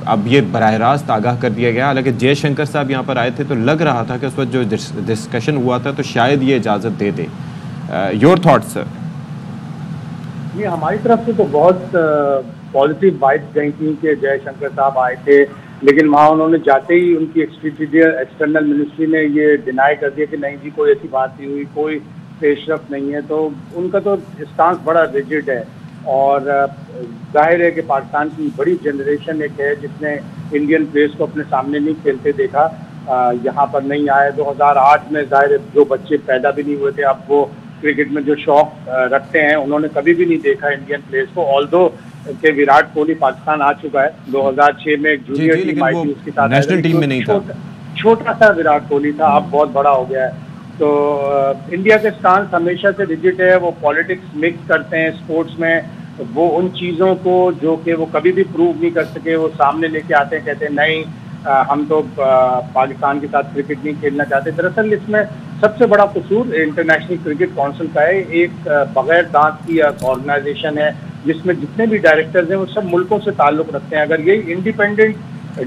अब ये बराह रास्त आगाह कर दिया गया। हालांकि जयशंकर साहब यहाँ पर आए थे तो लग रहा था कि उस वक्त जो डिस्कशन हुआ था तो शायद ये इजाज़त दे दे। Your thoughts sir? ये हमारी तरफ से तो बहुत पॉजिटिव वाइब्स गई थी कि जयशंकर साहब आए थे, लेकिन वहाँ उन्होंने जाते ही उनकी एक्सटर्नल मिनिस्ट्री ने ये डिनाई कर दिया कि नहीं जी कोई ऐसी बात नहीं हुई, कोई पेशरफ नहीं है। तो उनका तो स्टांस बड़ा रिजिड है और जाहिर है कि पाकिस्तान की बड़ी जनरेशन एक है जिसने इंडियन प्लेयर्स को अपने सामने नहीं खेलते देखा, यहाँ पर नहीं आए। 2008 में जाहिर है जो बच्चे पैदा भी नहीं हुए थे अब वो क्रिकेट में जो शौक रखते हैं उन्होंने कभी भी नहीं देखा इंडियन प्लेयर्स को। ऑल्दो के विराट कोहली पाकिस्तान आ चुका है, 2006 में एक जूनियर टीम आई थी उसके साथ, नेशनल टीम में नहीं था, छोटा सा विराट कोहली था, अब बहुत बड़ा हो गया है। तो इंडिया के स्टांस हमेशा से रिजिड है, वो पॉलिटिक्स मिक्स करते हैं स्पोर्ट्स में, वो उन चीज़ों को जो कि वो कभी भी प्रूव नहीं कर सके वो सामने लेके आते हैं, कहते हैं नहीं हम तो पाकिस्तान के साथ क्रिकेट नहीं खेलना चाहते। दरअसल इसमें सबसे बड़ा कसूर इंटरनेशनल क्रिकेट काउंसिल का है, एक बगैर दांत की ऑर्गेनाइजेशन है जिसमें जितने भी डायरेक्टर्स हैं वो सब मुल्कों से ताल्लुक़ रखते हैं। अगर ये इंडिपेंडेंट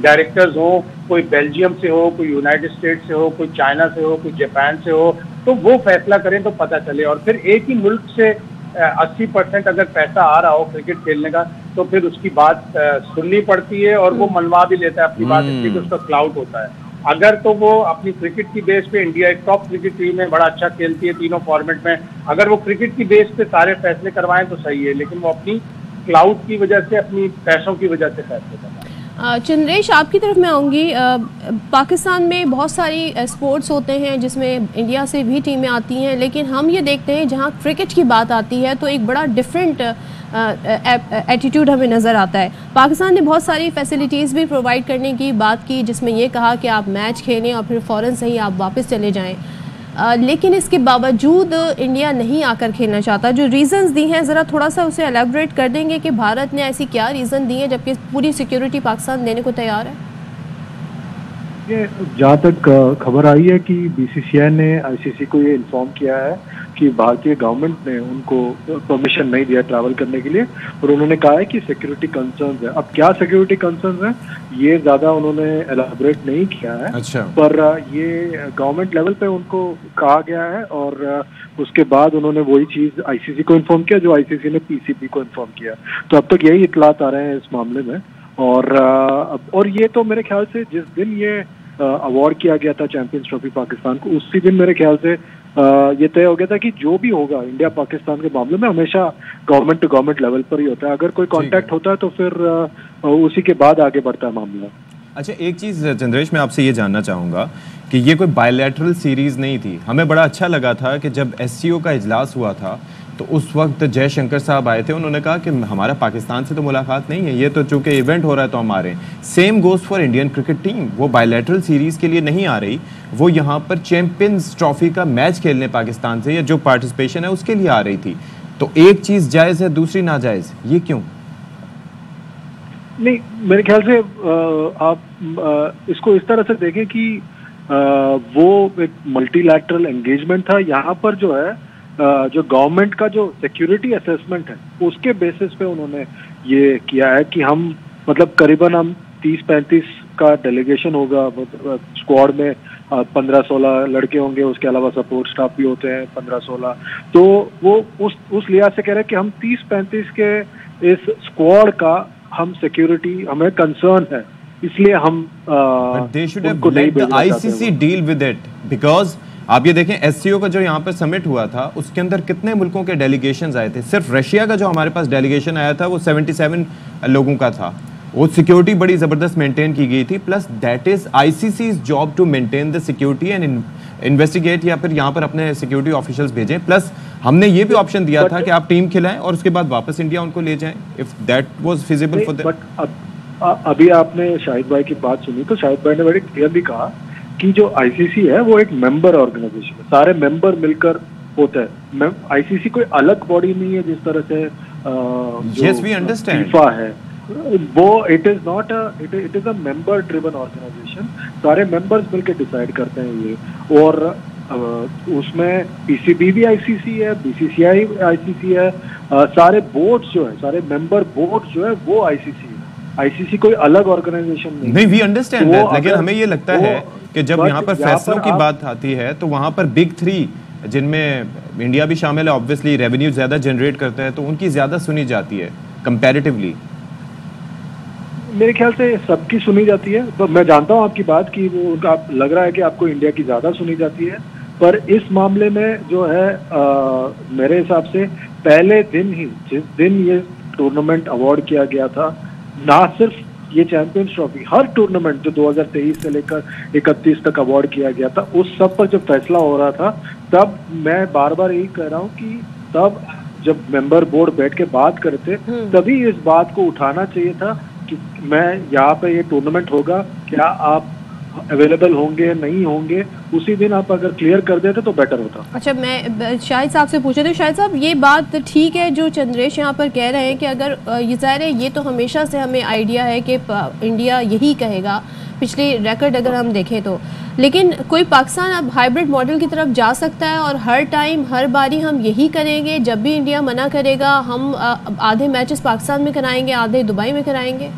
डायरेक्टर्स हो, कोई बेल्जियम से हो, कोई यूनाइटेड स्टेट से हो, कोई चाइना से हो, कोई जापान से हो, तो वो फैसला करें तो पता चले। और फिर एक ही मुल्क से 80% अगर पैसा आ रहा हो क्रिकेट खेलने का तो फिर उसकी बात सुननी पड़ती है और वो मनवा भी लेता है अपनी बात, इसलिए कि उसका क्लाउड होता है। अगर तो वो अपनी क्रिकेट की बेस पे, इंडिया एक टॉप क्रिकेट टीम है, बड़ा अच्छा खेलती है तीनों फॉर्मेट में, अगर वो क्रिकेट की बेस पे सारे फैसले करवाएं तो सही है, लेकिन वो अपनी क्लाउड की वजह से, अपनी पैसों की वजह से फैसले करवाएं। चंद्रेश आपकी तरफ मैं आऊँगी। पाकिस्तान में बहुत सारी स्पोर्ट्स होते हैं जिसमें इंडिया से भी टीमें आती हैं, लेकिन हम ये देखते हैं जहाँ क्रिकेट की बात आती है तो एक बड़ा डिफरेंट एटीट्यूड हमें नज़र आता है। पाकिस्तान ने बहुत सारी फैसिलिटीज़ भी प्रोवाइड करने की बात की, जिसमें ये कहा कि आप मैच खेलें और फिर फ़ौरन से ही आप वापस चले जाएं, लेकिन इसके बावजूद इंडिया नहीं आकर खेलना चाहता। जो रीज़न्स दी हैं ज़रा थोड़ा सा उसे एलेबोरेट कर देंगे कि भारत ने ऐसी क्या रीज़न दी है जबकि पूरी सिक्योरिटी पाकिस्तान देने को तैयार है? ये जहाँ तक खबर आई है कि बीसीसीआई ने आईसीसी को ये इन्फॉर्म किया है कि भारतीय गवर्नमेंट ने उनको परमिशन नहीं दिया ट्रैवल करने के लिए, और उन्होंने कहा है कि सिक्योरिटी कंसर्न्स है। अब क्या सिक्योरिटी कंसर्न्स है ये ज़्यादा उन्होंने एलाबोरेट नहीं किया है। अच्छा। पर ये गवर्नमेंट लेवल पे उनको कहा गया है और उसके बाद उन्होंने वही चीज़ आईसीसी को इन्फॉर्म किया जो आईसीसी ने पीसीबी को इन्फॉर्म किया। तो अब तक यही इतलात आ रहे हैं इस मामले में। और ये तो मेरे ख्याल से जिस दिन ये अवार्ड किया गया था चैंपियंस ट्रॉफी पाकिस्तान को, उसी दिन मेरे ख्याल से ये तय हो गया था कि जो भी होगा इंडिया पाकिस्तान के मामले में हमेशा गवर्नमेंट टू गवर्नमेंट लेवल पर ही होता है। अगर कोई कांटेक्ट होता है तो फिर उसी के बाद आगे बढ़ता है मामला। अच्छा, एक चीज़ चंद्रेश मैं आपसे ये जानना चाहूँगा कि ये कोई बायलैटरल सीरीज़ नहीं थी। हमें बड़ा अच्छा लगा था कि जब एससीओ का इजलास हुआ था तो उस वक्त जयशंकर साहब आए थे, उन्होंने कहा कि हमारा पाकिस्तान से तो मुलाकात नहीं है, ये तो चूंकि इवेंट हो रहा है तो हम आ रहे हैं। Same goes for Indian cricket team, वो बायलैटरल सीरीज़ के लिए नहीं आ रही, वो यहाँ पर चैंपियंस ट्रॉफी का मैच खेलने पाकिस्तान से या जो पार्टिसिपेशन है उसके लिए आ रही थी। तो एक चीज़ जायज़ है दूसरी नाजायज़, ये क्यों? नहीं, मेरे ख्याल से आप इसको इस तरह से देखें कि वो एक मल्टीलैटरल एंगेजमेंट था। यहाँ पर जो है जो गवर्नमेंट का जो सिक्योरिटी असेसमेंट है उसके बेसिस पे उन्होंने ये किया है कि हम मतलब करीबन हम 30-35 का डेलीगेशन होगा, स्क्वाड में 15-16 लड़के होंगे, उसके अलावा सपोर्ट स्टाफ भी होते हैं 15-16। तो वो उस लिहाज से कह रहे हैं कि हम 30-35 के इस स्क्वाड का हम सिक्योरिटी हमें कंसर्न है, इसलिए हम उनको नहीं भेजना चाहते। ICC deal with it because आप ये देखें एससीओ का जो यहाँ पर समिट हुआ था उसके अंदर कितने मुल्कों के डेलीगेशंस आए थे। सिर्फ रशिया का जो हमारे पास डेलीगेशन आया था वो 77 लोगों का था। वो सिक्योरिटी बड़ी ज़बरदस्त मेंटेन की गई थी। Plus that is ICC's job to maintain the security and investigate, या फिर यहाँ पर अपने सिक्योरिटी ऑफिशियल्स भेजें। प्लस हमने ये भी ऑप्शन दिया था कि आप टीम खिलाएं और उसके बाद वापस इंडिया उनको ले जाएं if that was feasible for them. अभी आपने शाहिद भाई की बात सुनी तो शाहिद भाई ने बड़ी क्लियरली कहा कि जो आईसीसी है वो एक मेंबर ऑर्गेनाइजेशन है, सारे मेंबर मिलकर होता है। आईसीसी कोई अलग बॉडी नहीं है जिस तरह से yes, we understand. फीफा है, वो it is a member driven organisation. सारे मेंबर्स मिलकर डिसाइड करते हैं ये, और उसमें पीसीबी भी आईसीसी है, बीसीसीआई आईसीसी है, सारे बोर्ड्स जो है, सारे मेंबर बोर्ड्स जो है वो आईसीसी है। आईसीसी कोई अलग ऑर्गेनाइजेशन नहीं, वी अंडरस्टैंड दैट, लेकिन हमें ये लगता है कि जब यहाँ पर फैसलों की बात आती है तो वहां पर बिग 3 जिनमें इंडिया भी शामिल है, ऑब्वियसली रेवेन्यू ज्यादा जनरेट करता है, तो उनकी ज्यादा सुनी जाती है कंपैरेटिवली। मेरे ख्याल से सबकी सुनी जाती है, तो मैं जानता हूँ आपकी बात कि वो आप लग रहा है कि आपको इंडिया की ज्यादा सुनी जाती है, पर इस मामले में जो है मेरे हिसाब से पहले दिन ही, जिस दिन ये टूर्नामेंट अवार्ड किया गया था, ना सिर्फ ये चैंपियंस ट्रॉफी, हर टूर्नामेंट जो 2023 से लेकर 31 तक अवार्ड किया गया था, उस सब पर जब फैसला हो रहा था, तब मैं बार बार यही कह रहा हूँ कि तब जब मेंबर बोर्ड बैठ के बात करते, तभी इस बात को उठाना चाहिए था कि मैं यहाँ पे ये टूर्नामेंट होगा, क्या आप अवेलेबल होंगे नहीं होंगे, उसी दिन आप अगर क्लियर कर देते तो बेटर होता। अच्छा, मैं शाहिद साहब से पूछे थे। शाहिद साहब, ये बात ठीक है जो चंद्रेश यहाँ पर कह रहे हैं कि अगर ये ज़ाहिर है, ये तो हमेशा से हमें आइडिया है कि इंडिया यही कहेगा, पिछले रिकॉर्ड अगर हम देखें तो, लेकिन कोई पाकिस्तान अब हाइब्रिड मॉडल की तरफ जा सकता है और हर टाइम हर बारी हम यही करेंगे, जब भी इंडिया मना करेगा हम आधे मैचेस पाकिस्तान में कराएंगे, आधे दुबई में कराएंगे?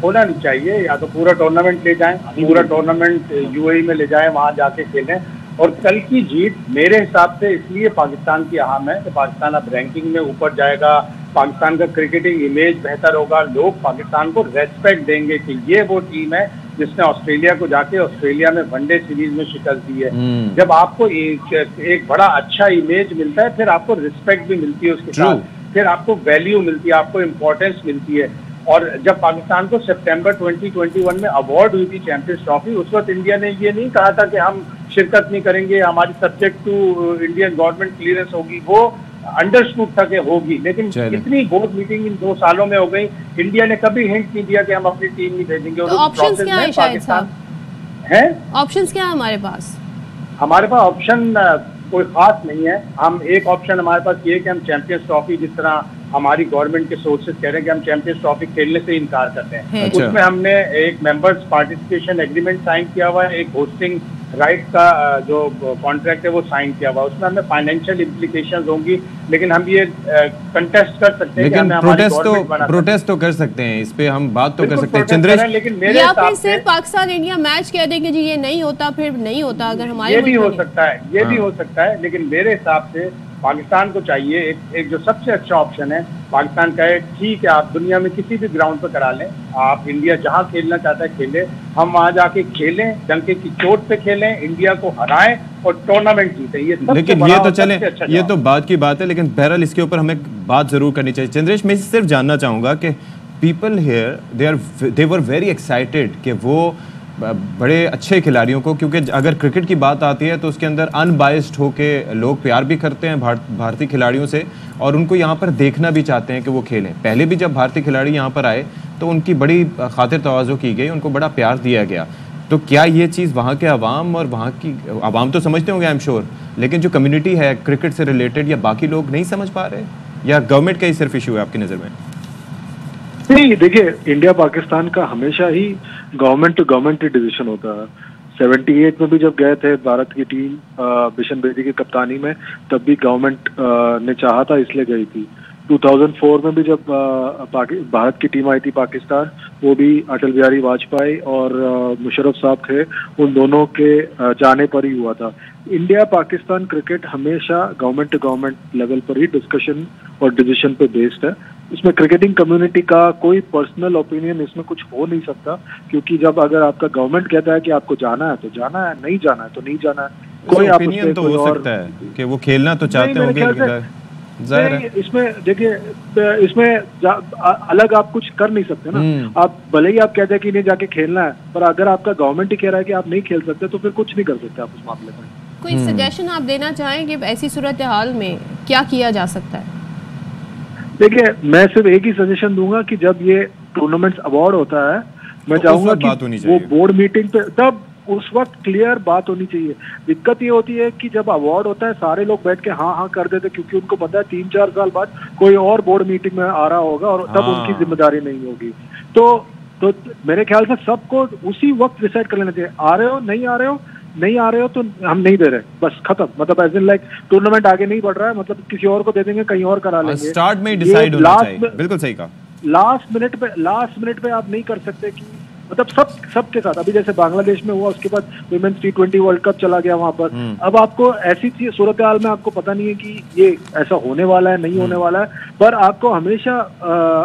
होना नहीं चाहिए, या तो पूरा टूर्नामेंट ले जाएं, पूरा टूर्नामेंट यूएई में ले जाएं, वहां जाके खेलें। और कल की जीत मेरे हिसाब से इसलिए पाकिस्तान की अहम है कि पाकिस्तान अब रैंकिंग में ऊपर जाएगा, पाकिस्तान का क्रिकेटिंग इमेज बेहतर होगा, लोग पाकिस्तान को रेस्पेक्ट देंगे कि ये वो टीम है जिसने ऑस्ट्रेलिया को जाके ऑस्ट्रेलिया में वनडे सीरीज में शिकस्त दी है। जब आपको एक बड़ा अच्छा इमेज मिलता है, फिर आपको रिस्पेक्ट भी मिलती है उसके साथ, फिर आपको वैल्यू मिलती है, आपको इम्पोर्टेंस मिलती है। और जब पाकिस्तान को सितंबर 2021 में अवार्ड हुई थी चैंपियंस ट्रॉफी, उस वक्त इंडिया ने ये नहीं कहा था कि हम शिरकत नहीं करेंगे, हमारी subject to Indian government clearance होगी, वो अंडरस्टूड था कि होगी। लेकिन कितनी बोर्ड मीटिंग इन 2 सालों में हो गई, इंडिया ने कभी हिंट नहीं दिया कि हम अपनी टीम नहीं भेजेंगे। तो ऑप्शंस क्या है शायद साहब? ऑप्शंस क्या है हमारे पास? हमारे पास ऑप्शन कोई खास नहीं है। हम एक ऑप्शन हमारे पास ये कि हम चैंपियंस ट्रॉफी, जिस तरह हमारी गवर्नमेंट के सोर्सेज कह रहे हैं कि हम चैंपियंस ट्रॉफी खेलने से इनकार करते हैं, उसमें हमने एक मेंबर्स पार्टिसिपेशन एग्रीमेंट साइन किया हुआ है, एक होस्टिंग राइट का जो कॉन्ट्रैक्ट है वो साइन किया हुआ है, उसमें हमें फाइनेंशियल इम्प्लीकेशंस होंगी, लेकिन हम ये कंटेस्ट कर सकते हैं, लेकिन प्रोटेस्ट तो कर सकते हैं, इस पे हम बात तो कर सकते हैं चंद्रेश। लेकिन मेरे या फिर सिर्फ पाकिस्तान इंडिया मैच कह देंगे जी ये नहीं होता, फिर नहीं होता। अगर हमारे ये भी हो सकता है, ये भी हो सकता है, लेकिन मेरे हिसाब से पाकिस्तान को चाहिए एक जो सबसे अच्छा ऑप्शन है, पाकिस्तान कहे ठीक है आप दुनिया में किसी भी ग्राउंड पर करा लें, आप इंडिया जहां खेलना चाहता है खेले, हम वहां जाके खेलें, डंके की चोट पे खेलें, इंडिया को हराएं और टूर्नामेंट जीतें। ये लेकिन ये तो चले, ये तो बात की बात है, लेकिन बहरहाल इसके ऊपर हमें बात जरूर करनी चाहिए। चंद्रेश, मैं सिर्फ जानना चाहूंगा कि people here they were very excited कि वो बड़े अच्छे खिलाड़ियों को, क्योंकि अगर क्रिकेट की बात आती है तो उसके अंदर अनबायस्ड होके लोग प्यार भी करते हैं भारतीय खिलाड़ियों से, और उनको यहाँ पर देखना भी चाहते हैं कि वो खेलें। पहले भी जब भारतीय खिलाड़ी यहाँ पर आए तो उनकी बड़ी खातिर तवाज़ो की गई, उनको बड़ा प्यार दिया गया। तो क्या ये चीज़ वहाँ के अवाम, और वहाँ की अवाम तो समझते होंगे आई एम श्योर, लेकिन जो कम्युनिटी है क्रिकेट से रिलेटेड या बाकी लोग नहीं समझ पा रहे, या गवर्नमेंट का ही सिर्फ इशू है आपकी नज़र में? नहीं, देखिए, इंडिया पाकिस्तान का हमेशा ही गवर्नमेंट टू गवर्नमेंट डिसीजन होता है। 78 में भी जब गए थे भारत की टीम बिशन बेदी की कप्तानी में, तब भी गवर्नमेंट ने चाहा था इसलिए गई थी। 2004 में भी जब भारत की टीम आई थी पाकिस्तान, वो भी अटल बिहारी वाजपेयी और मुशर्रफ साहब थे, उन दोनों के जाने पर ही हुआ था। इंडिया पाकिस्तान क्रिकेट हमेशा गवर्नमेंट टू गवर्नमेंट लेवल पर ही डिस्कशन और डिसीजन पे बेस्ड है। इसमें क्रिकेटिंग कम्युनिटी का कोई पर्सनल ओपिनियन इसमें कुछ हो नहीं सकता, क्योंकि जब अगर आपका गवर्नमेंट कहता है कि आपको जाना है तो जाना है, नहीं जाना है तो नहीं जाना है। कोई ओपिनियन तो हो सकता है कि वो खेलना तो चाहते होंगे, जाहिर है। इसमें देखिए, इसमें अलग आप कुछ कर नहीं सकते ना। आप भले ही आप कहते हैं कि नहीं जाके खेलना है, पर अगर आपका गवर्नमेंट ही कह रहा है कि आप नहीं खेल सकते तो फिर कुछ नहीं कर सकते आप उस मामले में। कोई सजेशन आप देना चाहें कि ऐसी सूरत हाल में क्या किया जा सकता है? देखिए, मैं सिर्फ एक ही सजेशन दूंगा कि जब ये टूर्नामेंट्स अवार्ड होता है, मैं चाहूंगा कि वो बोर्ड मीटिंग पे तब उस वक्त क्लियर बात होनी चाहिए। दिक्कत ये होती है कि जब अवार्ड होता है सारे लोग बैठ के हाँ हाँ कर देते, क्योंकि उनको पता है 3-4 साल बाद कोई और बोर्ड मीटिंग में आ रहा होगा और तब उनकी जिम्मेदारी नहीं होगी। तो मेरे ख्याल से सबको उसी वक्त डिसाइड कर लेना चाहिए, आ रहे हो नहीं आ रहे हो, नहीं आ रहे हो तो हम नहीं दे रहे, बस खत्म। मतलब एज इन लाइक टूर्नामेंट आगे नहीं बढ़ रहा है, मतलब किसी और को दे देंगे, कहीं और करा लेंगे। स्टार्ट में डिसाइड होना चाहिए, बिल्कुल सही कहा। लास्ट मिनट पे आप नहीं कर सकते कि मतलब सबके साथ, अभी जैसे बांग्लादेश में हुआ, उसके बाद वुमेन्स T20 वर्ल्ड कप चला गया वहां पर। अब आपको ऐसी चीज सूरत हाल में आपको पता नहीं है कि ये ऐसा होने वाला है नहीं होने वाला है, पर आपको हमेशा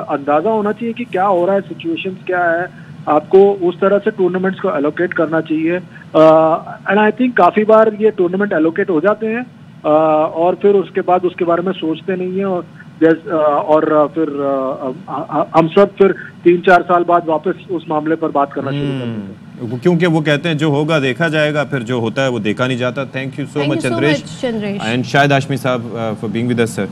अंदाजा होना चाहिए कि क्या हो रहा है, सिचुएशंस क्या है, आपको उस तरह से टूर्नामेंट्स को एलोकेट करना चाहिए। एंड आई थिंक काफी बार ये टूर्नामेंट एलोकेट हो जाते हैं और फिर उसके बाद उसके बारे में सोचते नहीं है, और फिर हम सब फिर 3-4 साल बाद वापस उस मामले पर बात करना शुरू कर देते हैं, क्योंकि वो कहते हैं जो होगा देखा जाएगा, फिर जो होता है वो देखा नहीं जाता। Thank you so much Chandresh, and Shahid Hashmi sahab for being with us sir.